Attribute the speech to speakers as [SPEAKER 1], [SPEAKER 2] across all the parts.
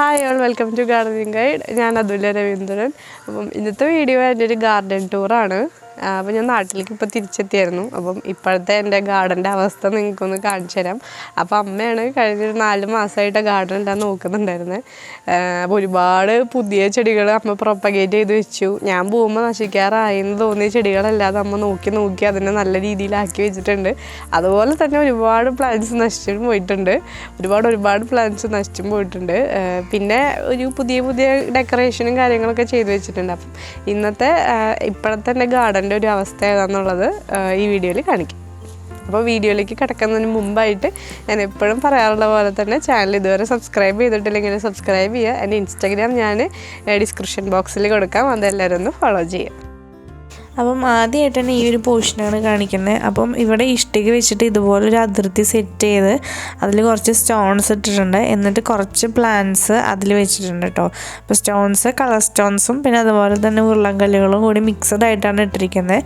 [SPEAKER 1] Hi all welcome to gardening guide. ഞാൻ അതുല്യ രവീന്ദ്രൻ. അപ്പം ഇന്നത്തെ വീഡിയോ എൻ്റെ ഒരു ഗാർഡൻ ടൂറാണ്. അപ്പോൾ ഞാൻ നാട്ടിലേക്ക് ഇപ്പോൾ തിരിച്ചെത്തിയായിരുന്നു. അപ്പം ഇപ്പോഴത്തെ എൻ്റെ ഗാർഡൻ്റെ അവസ്ഥ നിങ്ങൾക്കൊന്ന് കാണിച്ചു തരാം. അപ്പോൾ അമ്മയാണ് കഴിഞ്ഞൊരു 4 മാസമായിട്ട് ഗാർഡൻ എല്ലാം നോക്കുന്നുണ്ടായിരുന്നത്. അപ്പോൾ ഒരുപാട് പുതിയ ചെടികൾ അമ്മ പ്രൊപ്പഗേറ്റ് ചെയ്ത് വെച്ചു. ഞാൻ പോകുമ്പോൾ നശിക്കാറായെന്ന് തോന്നിയ ചെടികളല്ലാതെ അമ്മ നോക്കി അതിനെ നല്ല രീതിയിലാക്കി വെച്ചിട്ടുണ്ട്. അതുപോലെ തന്നെ ഒരുപാട് പ്ലാന്റ്സ് നശിച്ചും പോയിട്ടുണ്ട്. ഒരുപാട് പ്ലാന്റ്സ് നശിച്ചും പോയിട്ടുണ്ട്. പിന്നെ ഒരു പുതിയ ഡെക്കറേഷനും കാര്യങ്ങളൊക്കെ ചെയ്ത് വെച്ചിട്ടുണ്ട്. അപ്പം ഇന്നത്തെ ഇപ്പോഴത്തെ എൻ്റെ ഗാർഡൻ്റെ ഒരു അവസ്ഥ ഏതാണെന്നുള്ളത് ഈ വീഡിയോയിൽ കാണിക്കും. അപ്പോൾ വീഡിയോയിലേക്ക് കിടക്കുന്നതിന് മുമ്പായിട്ട് ഞാൻ എപ്പോഴും പറയാറുള്ള പോലെ തന്നെ ചാനൽ ഇതുവരെ സബ്സ്ക്രൈബ് ചെയ്തിട്ടില്ലെങ്കിൽ സബ്സ്ക്രൈബ് ചെയ്യുക. എൻ്റെ ഇൻസ്റ്റാഗ്രാം ഞാൻ ഡിസ്ക്രിപ്ഷൻ ബോക്സിൽ കൊടുക്കാം, അതെല്ലാവരും ഒന്ന് ഫോളോ ചെയ്യുക.
[SPEAKER 2] അപ്പം ആദ്യമായിട്ട് തന്നെ ഈ ഒരു പോർഷനാണ് കാണിക്കുന്നത്. അപ്പം ഇവിടെ ഇഷ്ടിക വെച്ചിട്ട് ഇതുപോലൊരു അതിർത്തി സെറ്റ് ചെയ്ത് അതിൽ കുറച്ച് സ്റ്റോൺസ് ഇട്ടിട്ടുണ്ട്. എന്നിട്ട് കുറച്ച് പ്ലാന്റ്സ് അതിൽ വെച്ചിട്ടുണ്ട് കേട്ടോ. അപ്പോൾ സ്റ്റോൺസ് കളർ സ്റ്റോൺസും പിന്നെ അതുപോലെ തന്നെ ഉരുളൻകല്ലുകളും കൂടി മിക്സഡ് ആയിട്ടാണ് ഇട്ടിരിക്കുന്നത്.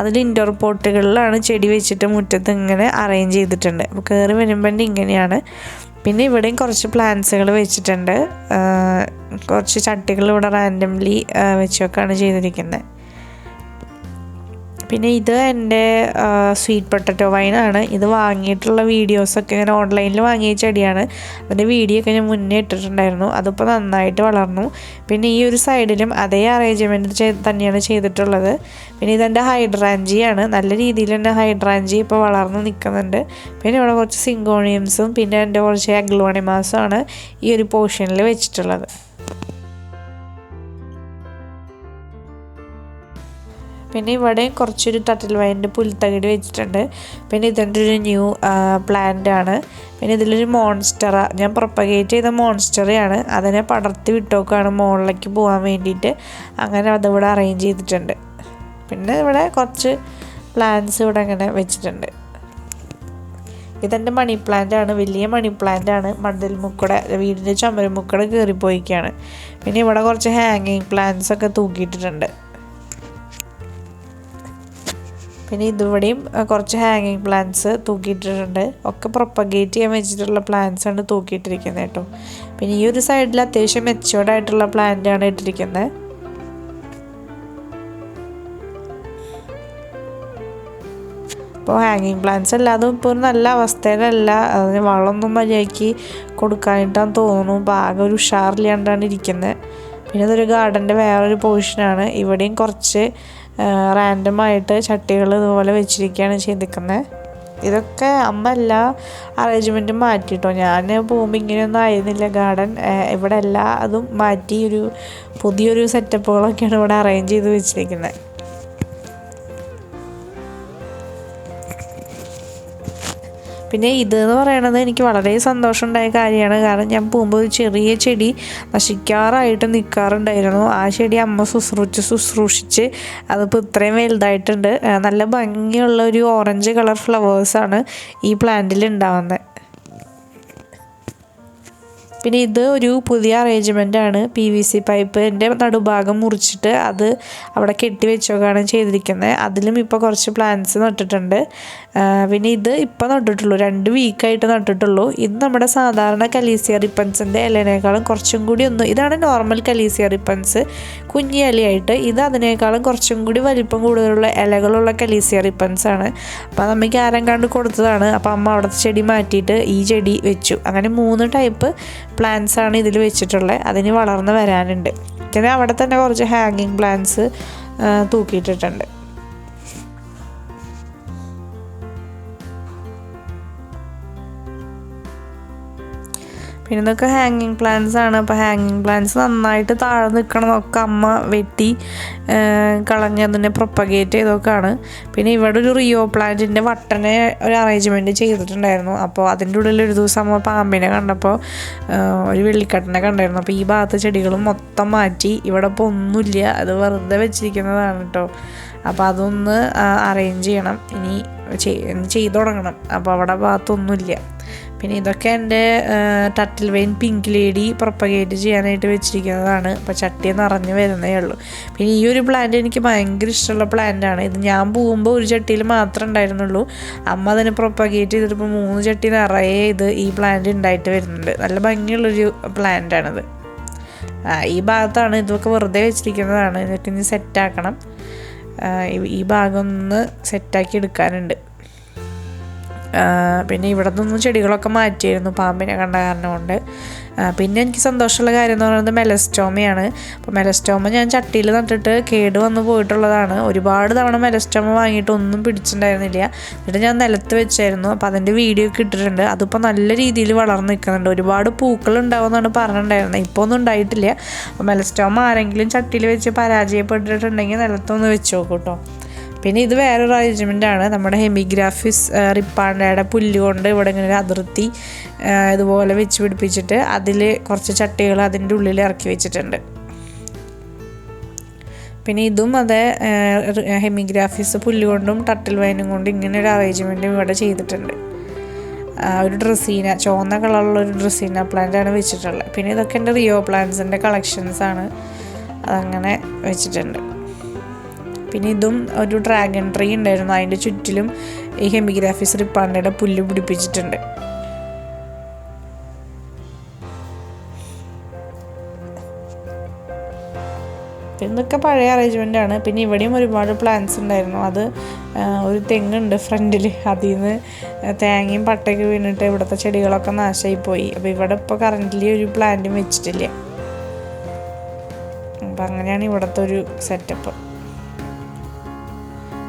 [SPEAKER 2] അതിൽ ഇൻഡോർ പോട്ടുകളിലാണ് ചെടി വെച്ചിട്ട് മുറ്റത്ത് ഇങ്ങനെ അറേഞ്ച് ചെയ്തിട്ടുണ്ട്. അപ്പോൾ കയറി വരുമ്പോൾ ഇങ്ങനെയാണ്. പിന്നെ ഇവിടെയും കുറച്ച് പ്ലാന്റ്സുകൾ വെച്ചിട്ടുണ്ട്. കുറച്ച് ചട്ടികൾ ഇവിടെ റാൻഡംലി വെച്ചൊക്കെയാണ് ചെയ്തിരിക്കുന്നത്. പിന്നെ ഇത് എൻ്റെ സ്വീറ്റ് പൊട്ടറ്റോ വൈനാണ്. ഇത് വാങ്ങിയിട്ടുള്ള വീഡിയോസൊക്കെ ഇങ്ങനെ ഓൺലൈനിൽ വാങ്ങിയ ചെടിയാണ്. അതിൻ്റെ വീഡിയോ ഒക്കെ ഞാൻ മുന്നേ ഇട്ടിട്ടുണ്ടായിരുന്നു. അതിപ്പോൾ നന്നായിട്ട് വളർന്നു. പിന്നെ ഈ ഒരു സൈഡിലും അതേ അറേഞ്ച്മെൻറ്റ് തന്നെയാണ് ചെയ്തിട്ടുള്ളത്. പിന്നെ ഇതെൻ്റെ ഹൈഡ്രാഞ്ചിയാണ്. നല്ല രീതിയിൽ തന്നെ ഹൈഡ്രാഞ്ചി ഇപ്പോൾ വളർന്ന് നിൽക്കുന്നുണ്ട്. പിന്നെ ഇവിടെ കുറച്ച് സിങ്കോണിയംസും പിന്നെ എൻ്റെ കുറച്ച് അഗ്ലോണിമാസുമാണ് ഈ ഒരു പോർഷനിൽ വെച്ചിട്ടുള്ളത്. പിന്നെ ഇവിടെ കുറച്ചൊരു ടട്ടിൽ വൈൻ്റെ പുൽത്തകിട് വെച്ചിട്ടുണ്ട്. പിന്നെ ഇതിൻ്റെ ഒരു ന്യൂ പ്ലാന്റ് ആണ്. പിന്നെ ഇതിലൊരു മോൺസ്റ്ററ ഞാൻ പ്രൊപ്പഗേറ്റ് ചെയ്ത മോൺസ്റ്ററയാണ്. അതിനെ പടർത്തി വിട്ടോക്കാണ് മുകളിലേക്ക് പോകാൻ വേണ്ടിയിട്ട്. അങ്ങനെ അതിവിടെ അറേഞ്ച് ചെയ്തിട്ടുണ്ട്. പിന്നെ ഇവിടെ കുറച്ച് പ്ലാന്റ്സ് ഇവിടെ അങ്ങനെ വെച്ചിട്ടുണ്ട്. ഇതെൻ്റെ മണി പ്ലാന്റ് ആണ്. വലിയ മണി പ്ലാന്റ് ആണ്. മതിൽ മുക്കടെ വീടിൻ്റെ ചുമരുമുക്കടെ കയറിപ്പോയിക്കാണ്. പിന്നെ ഇവിടെ കുറച്ച് ഹാങ്ങിങ് പ്ലാന്റ്സ് ഒക്കെ തൂക്കിയിട്ടിട്ടുണ്ട്. പിന്നെ ഇതുവരെയും കുറച്ച് ഹാങ്ങിങ് പ്ലാന്റ്സ് തൂക്കിയിട്ടിട്ടുണ്ട്. ഒക്കെ പ്രൊപ്പഗേറ്റ് ചെയ്യാൻ വെച്ചിട്ടുള്ള പ്ലാന്റ്സ് ആണ് തൂക്കിയിട്ടിരിക്കുന്നത് കേട്ടോ. പിന്നെ ഈ ഒരു സൈഡിൽ അത്യാവശ്യം മെച്ചുവേർഡ് ആയിട്ടുള്ള പ്ലാന്റ് ആണ് ഇട്ടിരിക്കുന്നത്. അപ്പോൾ ഹാങ്ങിങ് പ്ലാന്റ്സ് എല്ലാതും ഇപ്പോൾ ഒരു നല്ല അവസ്ഥയിലല്ല. അതിന് വളമൊന്നും മര്യാദയ്ക്ക് കൊടുക്കാനായിട്ടാന്ന് തോന്നുന്നു. ഇപ്പോൾ ആകെ ഒരു ഉഷാറില്ലാണ്ടാണ് ഇരിക്കുന്നത്. പിന്നെ ഇതൊരു ഗാർഡൻ്റെ വേറൊരു പോർഷനാണ്. ഇവിടെയും കുറച്ച് റാൻഡമായിട്ട് ചട്ടികൾ ഇതുപോലെ വെച്ചിരിക്കുകയാണ് ചെയ്തിരിക്കുന്നത്. ഇതൊക്കെ അമ്മ എല്ലാ അറേഞ്ച്മെൻറ്റും മാറ്റിയിട്ടോ. ഞാൻ പോകുമ്പോൾ ഇങ്ങനെയൊന്നും ആയിരുന്നില്ല ഗാർഡൻ. ഇവിടെ എല്ലാ അതും മാറ്റി പുതിയൊരു സെറ്റപ്പുകളൊക്കെയാണ് ഇവിടെ അറേഞ്ച് ചെയ്ത് വെച്ചിരിക്കുന്നത്. പിന്നെ ഇതെന്ന് പറയണത് എനിക്ക് വളരെ സന്തോഷമുണ്ടായ കാര്യമാണ്. കാരണം ഞാൻ പോകുമ്പോൾ ഒരു ചെറിയ ചെടി നശിക്കാറായിട്ട് നിൽക്കാറുണ്ടായിരുന്നു. ആ ചെടി അമ്മ ശുശ്രൂഷിച്ച് അതിപ്പോൾ ഇത്രയും വലുതായിട്ടുണ്ട്. നല്ല ഭംഗിയുള്ള ഒരു ഓറഞ്ച് കളർ ഫ്ലവേഴ്സാണ് ഈ പ്ലാന്റിൽ ഉണ്ടാവുന്നത്. പിന്നെ ഇത് ഒരു പുതിയ അറേഞ്ച്മെൻറ്റാണ്. PVC പൈപ്പിൻ്റെ നടുഭാഗം മുറിച്ചിട്ട് അത് അവിടെ കെട്ടി വെച്ചൊക്കെയാണ് ചെയ്തിരിക്കുന്നത്. അതിലും ഇപ്പോൾ കുറച്ച് പ്ലാന്റ്സ് നട്ടിട്ടുണ്ട്. പിന്നെ ഇത് ഇപ്പോൾ നട്ടിട്ടുള്ളൂ, 2 വീക്കായിട്ട് നട്ടിട്ടുള്ളൂ. ഇത് നമ്മുടെ സാധാരണ കലീസിയ റിപ്പൻസിൻ്റെ ഇലനേക്കാളും കുറച്ചും കൂടി ഇതാണ് നോർമൽ കലീസിയ റിപ്പൻസ് കുഞ്ഞി ഇലയായിട്ട്. ഇത് അതിനേക്കാളും കുറച്ചും കൂടി വലിപ്പം കൂടുതലുള്ള ഇലകളുള്ള കലീസിയ റിപ്പൻസാണ്. അപ്പോൾ നമുക്ക് ആരെങ്കിലും കൊടുത്തതാണ്. അപ്പോൾ അമ്മ അവിടുത്തെ ചെടി മാറ്റിയിട്ട് ഈ ചെടി വെച്ചു. അങ്ങനെ 3 ടൈപ്പ് പ്ലാന്റ്സ് ആണ് ഇതിൽ വെച്ചിട്ടുള്ളത്. അതിന് വളർന്ന് വരാനുണ്ട്. പിന്നെ അവിടെ തന്നെ കുറച്ച് ഹാങ്ങിങ് പ്ലാന്റ്സ് തൂക്കിയിട്ടിട്ടുണ്ട്. പിന്നെ ഇതൊക്കെ ഹാങ്ങിങ് പ്ലാന്റ്സ് ആണ്. അപ്പോൾ ഹാങ്ങിങ് പ്ലാന്റ്സ് നന്നായിട്ട് താഴെ നിൽക്കണതൊക്കെ അമ്മ വെട്ടി കളഞ്ഞ് അതിനെ പ്രൊപ്പഗേറ്റ് ചെയ്തൊക്കെയാണ്. പിന്നെ ഇവിടെ ഒരു റിയോ പ്ലാന്റിൻ്റെ വട്ടനെ ഒരു അറേഞ്ച്മെൻറ്റ് ചെയ്തിട്ടുണ്ടായിരുന്നു. അപ്പോൾ അതിൻ്റെ ഉള്ളിൽ ഒരു ദിവസം അമ്മ പാമ്പിനെ കണ്ടപ്പോൾ ഒരു വെള്ളിക്കട്ടനെ കണ്ടായിരുന്നു. അപ്പോൾ ഈ ഭാഗത്തെ ചെടികളും മൊത്തം മാറ്റി. ഇവിടെ ഇപ്പോൾ ഒന്നുമില്ല, അത് വെറുതെ വെച്ചിരിക്കുന്നതാണ് കേട്ടോ. അപ്പോൾ അതൊന്ന് അറേഞ്ച് ചെയ്യണം, ഇനി ചെയ്തു തുടങ്ങണം. അപ്പോൾ അവിടെ ഭാഗത്തൊന്നുമില്ല. പിന്നെ ഇതൊക്കെ എൻ്റെ turtle vine pink lady propagate ചെയ്യാനായിട്ട് വെച്ചിരിക്കുന്നതാണ്. അപ്പോൾ ചട്ടി നിറഞ്ഞ് വരുന്നേ ഉള്ളൂ. പിന്നെ ഈ ഒരു പ്ലാന്റ് എനിക്ക് ഭയങ്കര ഇഷ്ടമുള്ള പ്ലാന്റാണ്. ഇത് ഞാൻ പോകുമ്പോൾ ഒരു ചട്ടിയിൽ മാത്രമേ ഉണ്ടായിരുന്നുള്ളൂ. അമ്മ അതിനെ പ്രൊപ്പഗേറ്റ് ചെയ്തിട്ട് ഇപ്പോൾ 3 ചട്ടി നിറയെ ഈ പ്ലാന്റ് ഉണ്ടായിട്ട് വരുന്നുണ്ട്. നല്ല ഭംഗിയുള്ളൊരു പ്ലാന്റാണിത്. ഈ ഭാഗത്താണ് ഇതൊക്കെ വെറുതെ വെച്ചിരിക്കുന്നതാണ്. ഇതൊക്കെ ഇനി സെറ്റാക്കണം. ഈ ഭാഗം ഒന്ന് സെറ്റാക്കി എടുക്കാനുണ്ട്. പിന്നെ ഇവിടെ നിന്നൊന്നും ചെടികളൊക്കെ മാറ്റിയായിരുന്നു പാമ്പിനെ കണ്ട കാരണം കൊണ്ട്. പിന്നെ എനിക്ക് സന്തോഷമുള്ള കാര്യം എന്ന് പറയുന്നത് മെലസ്റ്റോമയാണ്. അപ്പോൾ മെലസ്റ്റോമ ഞാൻ ചട്ടിയിൽ നട്ടിട്ട് കേട് വന്ന് പോയിട്ടുള്ളതാണ്. ഒരുപാട് തവണ മെലസ്റ്റോമ വാങ്ങിയിട്ട് ഒന്നും പിടിച്ചിട്ടുണ്ടായിരുന്നില്ല. എന്നിട്ട് ഞാൻ നിലത്ത് വെച്ചായിരുന്നു. അപ്പോൾ അതിൻ്റെ വീഡിയോ ഒക്കെ ഇട്ടിട്ടുണ്ട്. അതിപ്പോൾ നല്ല രീതിയിൽ വളർന്ന് നിൽക്കുന്നുണ്ട്. ഒരുപാട് പൂക്കൾ ഉണ്ടാവുമെന്നാണ് പറഞ്ഞിട്ടുണ്ടായിരുന്നത്. ഇപ്പോൾ ഒന്നും ഉണ്ടായിട്ടില്ല. അപ്പോൾ മെലസ്റ്റോമ ആരെങ്കിലും ചട്ടിയിൽ വെച്ച് പരാജയപ്പെട്ടിട്ടുണ്ടെങ്കിൽ നിലത്തൊന്ന് വെച്ച് നോക്കൂ കേട്ടോ. പിന്നെ ഇത് വേറൊരു അറേഞ്ച്മെൻ്റാണ്. നമ്മുടെ ഹെമിഗ്രാഫിസ് റിപ്പാണ്ടയുടെ പുല്ല് കൊണ്ട് ഇവിടെ ഇങ്ങനെ ഒരു അതിർത്തി ഇതുപോലെ വെച്ച് പിടിപ്പിച്ചിട്ട് അതിൽ കുറച്ച് ചട്ടികൾ അതിൻ്റെ ഉള്ളിൽ ഇറക്കി വെച്ചിട്ടുണ്ട്. പിന്നെ ഇതും അതേ ഹെമിഗ്രാഫിസ് പുല്ല് കൊണ്ടും ടർട്ടിൽ വൈനും കൊണ്ടും ഇങ്ങനെ ഒരു അറേഞ്ച്മെൻറ്റും ഇവിടെ ചെയ്തിട്ടുണ്ട്. ഒരു ഡ്രസ്സീന, ചുവന്ന കളറുള്ളൊരു ഡ്രസ്സീന പ്ലാന്റാണ് വെച്ചിട്ടുള്ളത്. പിന്നെ ഇതൊക്കെ എൻ്റെ റിയോ പ്ലാന്റ്സിൻ്റെ കളക്ഷൻസാണ്. അതങ്ങനെ വെച്ചിട്ടുണ്ട്. പിന്നെ ഇതും ഒരു ഡ്രാഗൺ ട്രീ ഉണ്ടായിരുന്നു. അതിൻ്റെ ചുറ്റിലും ഈ ഹെമിഗ്രാഫിസ് റിപ്പാണ്ടയുടെ പുല്ല് പിടിപ്പിച്ചിട്ടുണ്ട്. ഇതൊക്കെ പഴയ അറേഞ്ച്മെൻ്റാണ്. പിന്നെ ഇവിടെയും ഒരുപാട് പ്ലാന്റ്സ് ഉണ്ടായിരുന്നു. അത് ഒരു തെങ്ങുണ്ട് ഫ്രണ്ടിൽ. അതിൽ നിന്ന് തേങ്ങയും പട്ടയൊക്കെ വീണിട്ട് ഇവിടുത്തെ ചെടികളൊക്കെ നാശമായിപ്പോയി. അപ്പോൾ ഇവിടെ ഇപ്പോൾ കറൻ്റ്ലി ഒരു പ്ലാന്റും വെച്ചിട്ടില്ല. അപ്പം അങ്ങനെയാണ് ഇവിടുത്തെ ഒരു സെറ്റപ്പ്.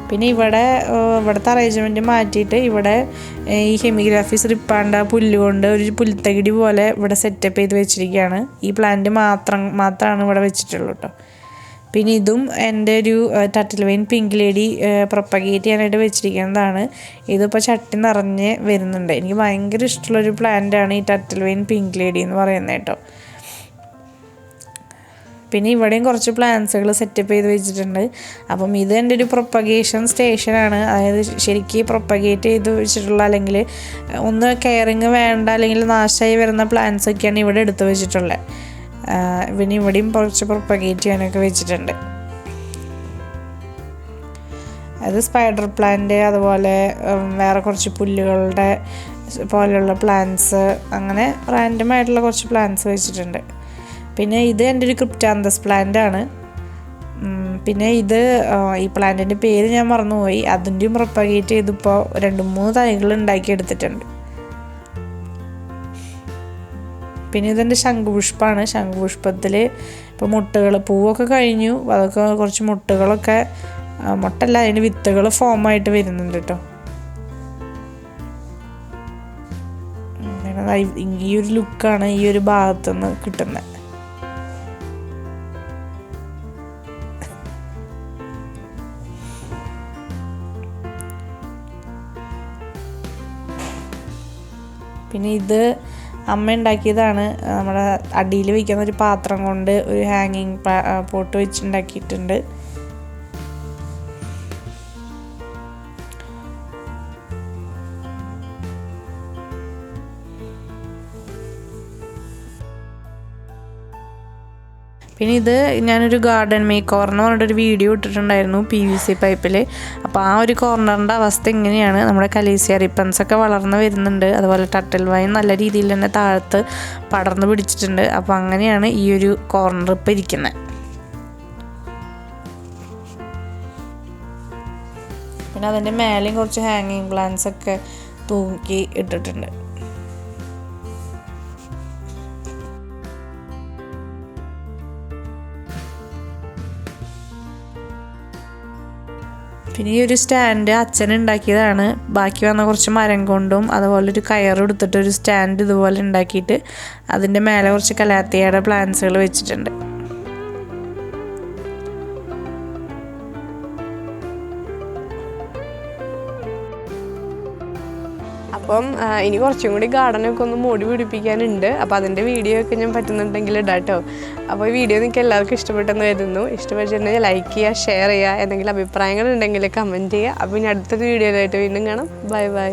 [SPEAKER 2] പിന്നെ ഇവിടുത്തെ അറേഞ്ച്മെൻറ്റ് മാറ്റിയിട്ട് ഇവിടെ ഈ ഹെമിഗ്രാഫിസ് റിപ്പാണ്ട പുല്ല് കൊണ്ട് ഒരു പുൽത്തകിടി പോലെ ഇവിടെ സെറ്റപ്പ് ചെയ്ത് വെച്ചിരിക്കുകയാണ്. ഈ പ്ലാന്റ് മാത്രമാണ് ഇവിടെ വെച്ചിട്ടുള്ളൂ കേട്ടോ. പിന്നെ ഇതും എൻ്റെ ഒരു turtle wine pink lady propagate ചെയ്യാനായിട്ട് വെച്ചിരിക്കുന്നതാണ്. ഇതിപ്പോൾ ചട്ടി നിറഞ്ഞ് വരുന്നുണ്ട്. എനിക്ക് ഭയങ്കര ഇഷ്ടമുള്ളൊരു പ്ലാന്റാണ് ഈ ടർട്ടിൽ വൈൻ പിങ്ക് ലേഡി എന്ന് പറയുന്നത് കേട്ടോ. പിന്നെ ഇവിടെയും കുറച്ച് പ്ലാന്റ്സുകൾ സെറ്റപ്പ് ചെയ്ത് വെച്ചിട്ടുണ്ട്. അപ്പം ഇത് എൻ്റെ ഒരു പ്രൊപ്പഗേഷൻ സ്റ്റേഷനാണ്. അതായത് ശരിക്കും പ്രൊപ്പഗേറ്റ് ചെയ്ത് വെച്ചിട്ടുള്ള, അല്ലെങ്കിൽ ഒന്ന് കെയറിങ് വേണ്ട അല്ലെങ്കിൽ നാശമായി വരുന്ന പ്ലാന്റ്സൊക്കെയാണ് ഇവിടെ എടുത്ത് വെച്ചിട്ടുള്ളത്. പിന്നെ ഇവിടെയും കുറച്ച് പ്രൊപ്പഗേറ്റ് ചെയ്യാനൊക്കെ വെച്ചിട്ടുണ്ട്. അത് സ്പൈഡർ പ്ലാന്റ്, അതുപോലെ വേറെ കുറച്ച് പുല്ലുകളുടെ പോലെയുള്ള പ്ലാന്റ്സ്, അങ്ങനെ റാൻഡമായിട്ടുള്ള കുറച്ച് പ്ലാന്റ്സ് വെച്ചിട്ടുണ്ട്. പിന്നെ ഇത് എൻ്റെ ഒരു ക്രിപ്റ്റാന്തസ് പ്ലാന്റാണ്. പിന്നെ ഇത് ഈ പ്ലാന്റിൻ്റെ പേര് ഞാൻ മറന്നുപോയി. അതിൻ്റെയും പ്രൊപ്പഗേറ്റ് ചെയ്തിപ്പോൾ 2-3 തൈകൾ ഉണ്ടാക്കിയെടുത്തിട്ടുണ്ട്. പിന്നെ ഇതെൻ്റെ ശംഖുപുഷ്പമാണ്. ശംഖുപുഷ്പത്തിൽ ഇപ്പോൾ പൂവൊക്കെ കഴിഞ്ഞു. അതൊക്കെ കുറച്ച് മുട്ടകളൊക്കെ, മുട്ടല്ല, അതിന് വിത്തുകൾ ഫോമായിട്ട് വരുന്നുണ്ട് കേട്ടോ. ഈ ഒരു ലുക്കാണ് ഈ ഒരു ഭാഗത്തുനിന്ന് കിട്ടുന്നത്. പിന്നെ ഇത് അമ്മ ഉണ്ടാക്കിയതാണ്. നമ്മുടെ അടിയിൽ വയ്ക്കുന്ന ഒരു പാത്രം കൊണ്ട് ഒരു ഹാങ്ങിങ് പോട്ട് വെച്ചുണ്ടാക്കിയിട്ടുണ്ട്. പിന്നെ ഇത് ഞാനൊരു ഗാർഡൻ മേക്ക് ഓവർ എന്ന് പറഞ്ഞിട്ടൊരു വീഡിയോ ഇട്ടിട്ടുണ്ടായിരുന്നു PVC പൈപ്പിൽ. അപ്പോൾ ആ ഒരു കോർണറിൻ്റെ അവസ്ഥ ഇങ്ങനെയാണ്. നമ്മുടെ കലീസിയ റിപ്പൻസൊക്കെ വളർന്ന് വരുന്നുണ്ട്. അതുപോലെ ടർട്ടിൽ വൈൻ നല്ല രീതിയിൽ തന്നെ താഴത്ത് പടർന്ന് പിടിച്ചിട്ടുണ്ട്. അപ്പോൾ അങ്ങനെയാണ് ഈ ഒരു കോർണർ ഇപ്പോൾ ഇരിക്കുന്നത്. പിന്നെ അതിൻ്റെ മേലെയും കുറച്ച് ഹാങ്ങിങ് പ്ലാന്റ്സ് ഒക്കെ തൂക്കി ഇട്ടിട്ടുണ്ട്. പിന്നെ ഈ ഒരു സ്റ്റാൻഡ് അച്ഛൻ ഉണ്ടാക്കിയതാണ്. ബാക്കി വന്ന കുറച്ച് മരം കൊണ്ടും അതുപോലെ ഒരു കയറെടുത്തിട്ട് ഒരു സ്റ്റാൻഡ് ഇതുപോലെ ഉണ്ടാക്കിയിട്ട് അതിൻ്റെ മേലെ കുറച്ച് കലാത്തിയയുടെ പ്ലാന്റ്സുകൾ വെച്ചിട്ടുണ്ട്.
[SPEAKER 1] അപ്പം ഇനി കുറച്ചും കൂടി ഗാർഡനൊക്കെ ഒന്ന് മൂടി പിടിപ്പിക്കാനുണ്ട്. അപ്പോൾ അതിൻ്റെ വീഡിയോ ഒക്കെ ഞാൻ പറ്റുന്നുണ്ടെങ്കിൽ ഇടാം കേട്ടോ. അപ്പോൾ ഈ വീഡിയോ നിങ്ങൾക്ക് എല്ലാവർക്കും ഇഷ്ടപ്പെട്ടെന്ന് കരുതുന്നു. ഇഷ്ടപ്പെട്ടിട്ടുണ്ടെങ്കിൽ ലൈക്ക് ചെയ്യുക, ഷെയർ ചെയ്യുക, എന്തെങ്കിലും അഭിപ്രായങ്ങൾ ഉണ്ടെങ്കിൽ കമൻറ്റ് ചെയ്യുക. അപ്പോൾ ഇനി അടുത്തൊരു വീഡിയോയിലായിട്ട് വീണ്ടും കാണാം. Bye bye.